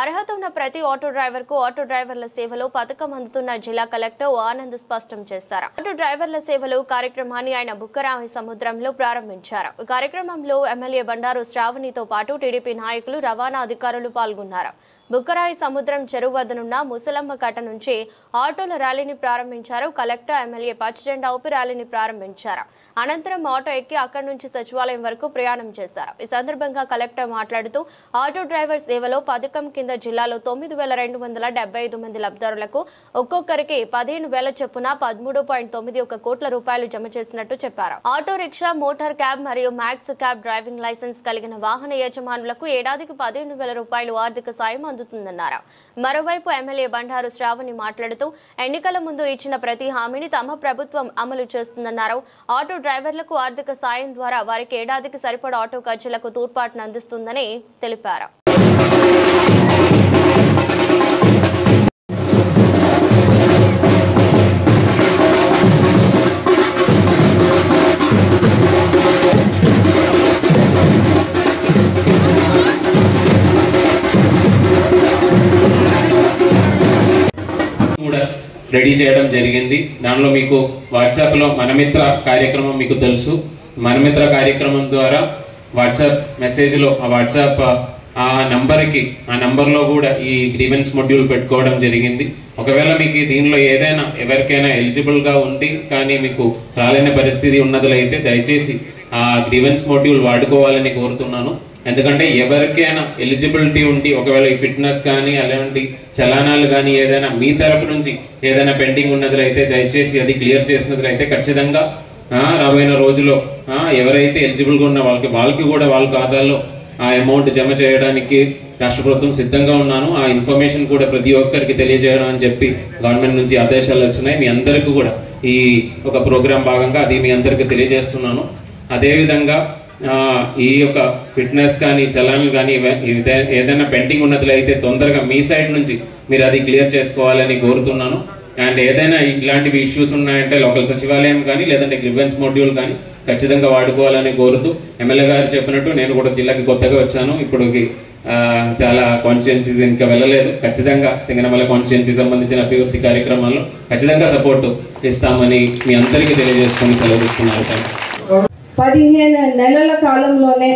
అర్హత ఉన్న ప్రతి ఆటో డ్రైవర్ కు ఆటో డ్రైవర్ల సేవలో పథకం అందుతున్న జిల్లా కలెక్టర్ ఆనంద్ స్పష్టం చేశారు. ఆటో డ్రైవర్ల సేవలు కార్యక్రమాన్ని ఆయన బుక్కరాయి సముద్రంలో ప్రారంభించారు. ఈ కార్యక్రమంలో ఎమ్మెల్యే బండారు శ్రావణితో పాటు టీడీపీ నాయకులు, రవాణా అధికారులు పాల్గొన్నారు. బుక్కరాయి సముద్రం చెరువు వద్దనున్న ముసలమ్మ కట్ట నుంచి ఆటోల ర్యాలీని ప్రారంభించారు. కలెక్టర్, ఎమ్మెల్యే పచ్చజెండా ఊపి ర్యాలీని ప్రారంభించారు. అనంతరం ఆటో ఎక్కి అక్కడి నుంచి సచివాలయం వరకు ప్రయాణం చేశారు. ఈ సందర్భంగా కలెక్టర్ మాట్లాడుతూ ఆటో డ్రైవర్ సేవలో పథకం కింద జిల్లాలో 9,275 మంది లబ్ధిదారులకు ఒక్కొక్కరికి 15,000 చొప్పున 13.91 కోట్ల రూపాయలు జమ చేసినట్టు చెప్పారు. ఆటో రిక్షా, మోటార్ క్యాబ్ మరియు మ్యాక్స్ క్యాబ్ డ్రైవింగ్ లైసెన్స్ కలిగిన వాహన యజమానులకు ఏడాదికి 15,000 రూపాయలు ఆర్థిక సాయం అందుతుందన్నారు. మరోవైపు ఎమ్మెల్యే బండారు శ్రావణి మాట్లాడుతూ ఎన్నికల ముందు ఇచ్చిన ప్రతి హామీని తమ ప్రభుత్వం అమలు చేస్తుందన్నారు. ఆటో డ్రైవర్లకు ఆర్థిక సాయం ద్వారా వారికి ఏడాదికి సరిపడా ఆటో ఖర్చులకు తోడ్పాటును అందిస్తుందని తెలిపారు. రెడీ చేయడం జరిగింది. దానిలో మీకు వాట్సాప్లో మనమిత్ర కార్యక్రమం మీకు తెలుసు. మనమిత్ర కార్యక్రమం ద్వారా వాట్సాప్ మెసేజ్లో ఆ నంబర్లో కూడా ఈ గ్రీవెన్స్ మొడ్యూల్ పెట్టుకోవడం జరిగింది. ఒకవేళ మీకు దీనిలో ఏదైనా ఎవరికైనా ఎలిజిబుల్గా ఉండి కానీ మీకు రాలేని పరిస్థితి ఉన్నట్లయితే దయచేసి ఆ గ్రీవెన్స్ మొడ్యూల్ వాడుకోవాలని కోరుతున్నాను. ఎందుకంటే ఎవరికైనా ఎలిజిబిలిటీ ఉండి ఒకవేళ ఈ ఫిట్నెస్ కానీ అలాంటి చలానాలు కానీ ఏదైనా మీ తరపు నుంచి ఏదైనా పెండింగ్ ఉన్నట్లయితే దయచేసి అది క్లియర్ చేసినట్లయితే ఖచ్చితంగా రాబోయే రోజుల్లో ఎవరైతే ఎలిజిబుల్గా ఉన్న వాళ్ళకి కూడా వాళ్ళ ఖాతాల్లో ఆ అమౌంట్ జమ చేయడానికి రాష్ట్ర ప్రభుత్వం సిద్ధంగా ఉన్నాను. ఆ ఇన్ఫర్మేషన్ కూడా ప్రతి ఒక్కరికి తెలియజేయడం అని చెప్పి గవర్నమెంట్ నుంచి ఆదేశాలు వచ్చినాయి. మీ అందరికీ కూడా ఈ ఒక ప్రోగ్రాం భాగంగా అది మీ అందరికీ తెలియజేస్తున్నాను. అదేవిధంగా ఈ యొక్క ఫిట్నెస్ కానీ చలాన్లు కానీ ఏదైనా పెండింగ్ ఉన్నట్లయితే తొందరగా మీ సైడ్ నుంచి మీరు అది క్లియర్ చేసుకోవాలని కోరుతున్నాను. అండ్ ఏదైనా ఇలాంటివి ఇష్యూస్ ఉన్నాయంటే లోకల్ సచివాలయం కానీ లేదంటే గ్రీవెన్స్ మాడ్యూల్ కానీ ఖచ్చితంగా వాడుకోవాలని కోరుతూ ఎమ్మెల్యే గారు చెప్పినట్టు నేను కూడా జిల్లాకి కొత్తగా వచ్చాను. ఇప్పుడు చాలా కాన్స్టిట్యుయెన్సీస్ ఇంకా వెళ్ళలేదు. ఖచ్చితంగా సింగనమల కాన్స్టిట్యుయెన్సీ సంబంధించిన అభివృద్ధి కార్యక్రమాల్లో ఖచ్చితంగా సపోర్టు ఇస్తామని మీ అందరికీ తెలియజేసుకొని సెలవుస్తున్నాను. 15 నెలల కాలంలోనే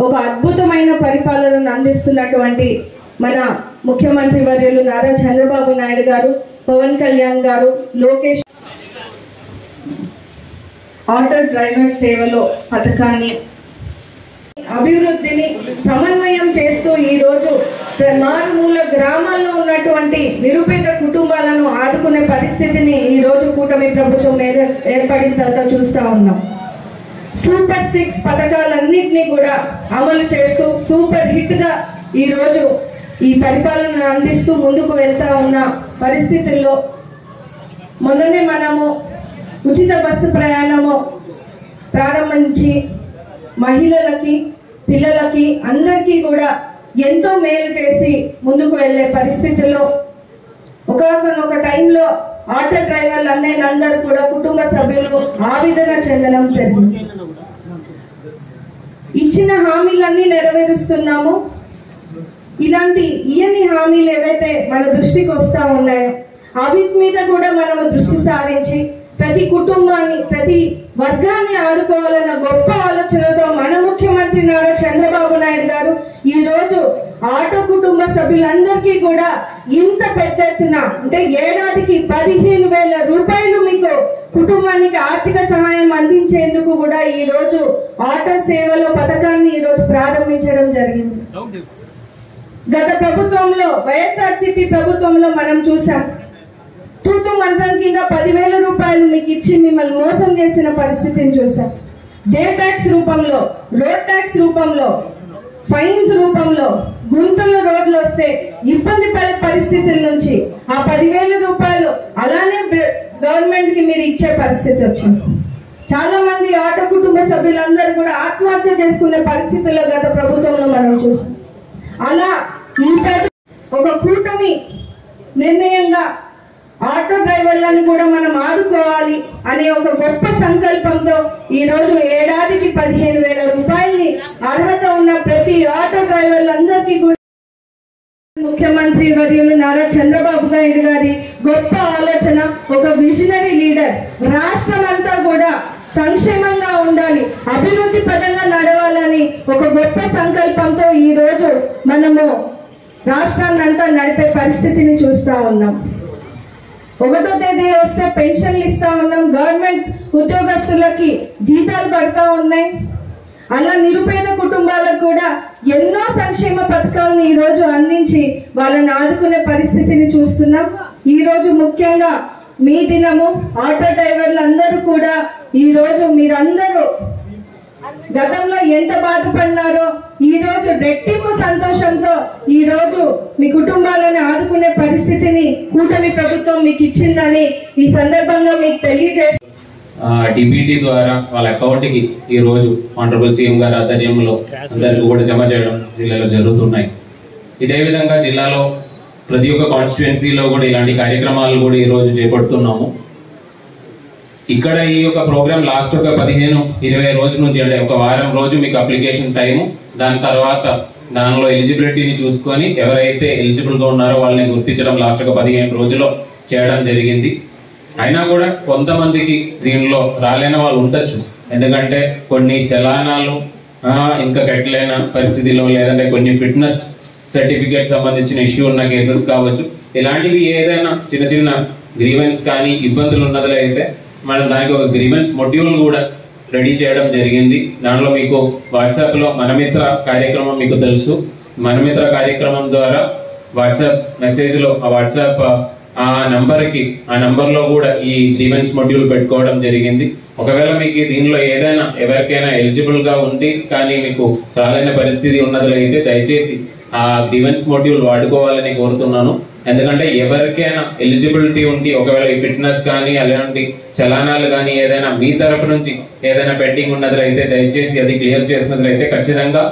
ఒక అద్భుతమైన పరిపాలనను అందిస్తున్నటువంటి మన ముఖ్యమంత్రి వర్యులు నారా చంద్రబాబు నాయుడు గారు, పవన్ కళ్యాణ్ గారు, లోకేష్ ఆటో డ్రైవర్ సేవలో పథకాన్ని అభివృద్ధిని సమన్వయం చేస్తూ ఈరోజు మారుమూల గ్రామాల్లో ఉన్నటువంటి నిరుపేద కుటుంబాలను ఆదుకునే పరిస్థితిని ఈరోజు కూటమి ప్రభుత్వం ఏర్పడిన తర్వాత చూస్తూ ఉన్నాం. సూపర్ 6 పథకాలన్నింటినీ కూడా అమలు చేస్తూ సూపర్ హిట్గా ఈరోజు ఈ పరిపాలనను అందిస్తూ ముందుకు వెళ్తా ఉన్న పరిస్థితుల్లో మొన్ననే మనము ఉచిత బస్సు ప్రయాణము ప్రారంభించి మహిళలకి, పిల్లలకి అందరికీ కూడా ఎంతో మేలు చేసి ముందుకు వెళ్ళే పరిస్థితుల్లో ఒక టైంలో ఆటో డ్రైవర్లు అన్నయ్యలందరూ కూడా కుటుంబ సభ్యులు ఆవేదన చెందడం జరిగింది. ఇచ్చిన హామీలన్నీ నెరవేరుస్తున్నాము. ఇలాంటి ఇయని హామీలు ఏవైతే మన దృష్టికి వస్తూ ఉన్నాయో అవిటి మీద కూడా మనము దృష్టి సారించి ప్రతి కుటుంబాన్ని, ప్రతి వర్గాన్ని ఆదుకోవాలన్న గొప్ప ఆలోచనతో మన ముఖ్యమంత్రి నారా చంద్రబాబు నాయుడు గారు ఈరోజు ఆటో కుటుంబ సభ్యులందరికీ కూడా ఇంత పెద్ద ఎత్తున అంటే ఏడాదికి 15,000 రూపాయలు మీకు కుటుంబానికి ఆర్థిక సహాయం అందించేందుకు కూడా ఈ రోజు ఆటో సేవలో పథకాన్ని ఈ రోజు ప్రారంభించడం జరిగింది. గత ప్రభుత్వంలో వైఎస్ఆర్సీపీ ప్రభుత్వంలో మనం చూసాం, తూతు మంత్రం కింద 10,000 రూపాయలు మీకు ఇచ్చి మిమ్మల్ని మోసం చేసిన పరిస్థితిని చూసాం. జే ట్యాక్స్ రూపంలో, రోడ్ ట్యాక్స్ రూపంలో, ఫైన్స్ రూపంలో గుంతల రోడ్లు వస్తే ఇబ్బంది పడే పరిస్థితుల నుంచి ఆ 10,000 రూపాయలు అలానే గవర్నమెంట్ కి మీరు ఇచ్చే పరిస్థితి వచ్చింది. చాలా మంది ఆటో కుటుంబ సభ్యులందరూ కూడా ఆత్మహత్య చేసుకునే పరిస్థితుల్లో గత ప్రభుత్వంలో మనం చూస్తాం. అలా ఒక కూటమి నిర్ణయంగా ఆటో డ్రైవర్లను కూడా మనం ఆదుకోవాలి అనే ఒక గొప్ప సంకల్పంతో ఈ రోజు ఏడాదికి 15,000 రూపాయల్ని అర్హత ఉన్న ప్రతి ఆటో డ్రైవర్లందరికీ కూడా ముఖ్యమంత్రి వర్యులు నారా చంద్రబాబు నాయుడు గారి గొప్ప ఆలోచన, ఒక విజనరీ లీడర్. రాష్ట్రం అంతా కూడా సంక్షేమంగా ఉండాలి, అభివృద్ధి పదంగా నడవాలని ఒక గొప్ప సంకల్పంతో ఈ రోజు మనము రాష్ట్రాన్ని అంతా నడిపే పరిస్థితిని చూస్తా ఉన్నాం. 1వ తేదీ వస్తే పెన్షన్లు ఇస్తా ఉన్నాం, గవర్నమెంట్ ఉద్యోగస్తులకి జీతాలు పడతా ఉన్నాయి. అలా నిరుపేద కుటుంబాలకు కూడా ఎన్నో సంక్షేమ పథకాలను ఈ రోజు అందించి వాళ్ళని ఆదుకునే పరిస్థితిని చూస్తున్నాం. ఈ రోజు ముఖ్యంగా మీ దినము. ఆటో డ్రైవర్లు అందరూ కూడా ఈ రోజు మీరందరూ గతంలో ఎంత బాధపడినారో ఈ రోజు రెట్టింపు సంతోషంతో ఈ రోజు మీ కుటుంబాలను ఆదుకునే పరిస్థితిని కూటమి ప్రభుత్వం మీకు ఇచ్చిందని ఈ సందర్భంగా మీకు తెలియజేస్తాను. డిబిటీ ద్వారా వాళ్ళ అకౌంట్కి ఈ రోజు ఆనరబుల్ సీఎం గారి ఆధ్వర్యంలో అందరికీ కూడా జమ చేయడం జిల్లాలో జరుగుతున్నాయి. ఇదే విధంగా జిల్లాలో ప్రతి ఒక్క కాన్స్టిట్యుయెన్సీలో కూడా ఇలాంటి కార్యక్రమాలు కూడా ఈ రోజు చేపడుతున్నాము. ఇక్కడ ఈ యొక్క ప్రోగ్రామ్ లాస్ట్ ఒక 15-20 రోజుల నుంచి, అంటే ఒక వారం రోజు మీకు అప్లికేషన్ టైము, దాని తర్వాత దానిలో ఎలిజిబిలిటీని చూసుకొని ఎవరైతే ఎలిజిబుల్గా ఉన్నారో వాళ్ళని గుర్తించడం లాస్ట్ ఒక 15 రోజుల్లో చేయడం జరిగింది. అయినా కూడా కొంతమందికి దీనిలో రాలేని వాళ్ళు ఉండొచ్చు, ఎందుకంటే కొన్ని చలానాలు ఇంకా కట్టలేని పరిస్థితిలో, లేదంటే కొన్ని ఫిట్నెస్ సర్టిఫికేట్ సంబంధించిన ఇష్యూ ఉన్న కేసెస్ కావచ్చు. ఇలాంటివి ఏదైనా చిన్న చిన్న గ్రీవెన్స్ కానీ ఇబ్బందులు ఉన్నట్లయితే మనం దానికి ఒక గ్రీవెన్స్ మొడ్యూల్ కూడా రెడీ చేయడం జరిగింది. దానిలో మీకు వాట్సాప్లో మనమిత్ర కార్యక్రమం మీకు తెలుసు. మనమిత్ర కార్యక్రమం ద్వారా వాట్సాప్ మెసేజ్లో ఆ నంబర్కి, ఆ నంబర్లో కూడా ఈ గ్రీవెన్స్ మొడ్యూల్ పెట్టుకోవడం జరిగింది. ఒకవేళ మీకు దీనిలో ఏదైనా ఎవరికైనా ఎలిజిబుల్గా ఉండి కానీ మీకు రాలేని పరిస్థితి ఉన్నట్లయితే దయచేసి ఆ గ్రీవెన్స్ మొడ్యూల్ వాడుకోవాలని కోరుతున్నాను. ఎందుకంటే ఎవరికైనా ఎలిజిబిలిటీ ఉండి ఒకవేళ ఈ ఫిట్నెస్ కానీ అలాంటి చలానాలు కానీ ఏదైనా మీ తరపు నుంచి ఏదైనా పెండింగ్ ఉన్నట్లయితే దయచేసి అది క్లియర్ చేసినట్లయితే ఖచ్చితంగా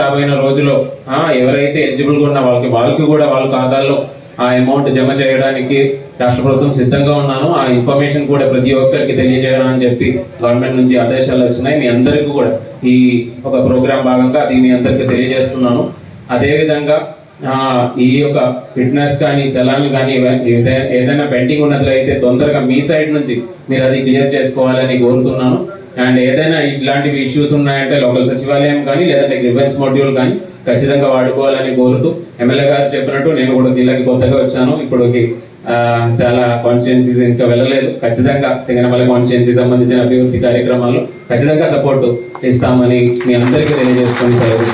రాబోయే రోజుల్లో ఎవరైతే ఎలిజిబుల్గా ఉన్న వాళ్ళకి కూడా వాళ్ళ ఖాతాల్లో ఆ అమౌంట్ జమ చేయడానికి రాష్ట్ర ప్రభుత్వం సిద్ధంగా ఉన్నాను. ఆ ఇన్ఫర్మేషన్ కూడా ప్రతి ఒక్కరికి తెలియజేయడం అని చెప్పి గవర్నమెంట్ నుంచి ఆదేశాలు వచ్చినాయి. మీ అందరికీ కూడా ఈ ఒక ప్రోగ్రాం భాగంగా అది మీ అందరికీ తెలియజేస్తున్నాను. అదేవిధంగా ఈ యొక్క ఫిట్నెస్ కానీ చలాన్లు కానీ ఏదైనా పెండింగ్ ఉన్నట్లయితే తొందరగా మీ సైడ్ నుంచి మీరు అది క్లియర్ చేసుకోవాలని కోరుతున్నాను. అండ్ ఏదైనా ఇలాంటివి ఇష్యూస్ ఉన్నాయంటే లోకల్ సచివాలయం కానీ లేదంటే గ్రీవెన్స్ మాడ్యూల్ కానీ ఖచ్చితంగా వాడుకోవాలని కోరుతూ, ఎమ్మెల్యే గారు చెప్పినట్టు నేను కూడా జిల్లాకి కొత్తగా వచ్చాను. ఇప్పుడు చాలా కాన్స్టిట్యుయెన్సీస్ ఇంకా వెళ్ళలేదు. ఖచ్చితంగా సింగనమల కాన్స్టిట్యుయెన్సీ సంబంధించిన అభివృద్ధి కార్యక్రమాలు ఖచ్చితంగా సపోర్ట్ ఇస్తామని మీ అందరికీ తెలియజేసుకొని సెలవు.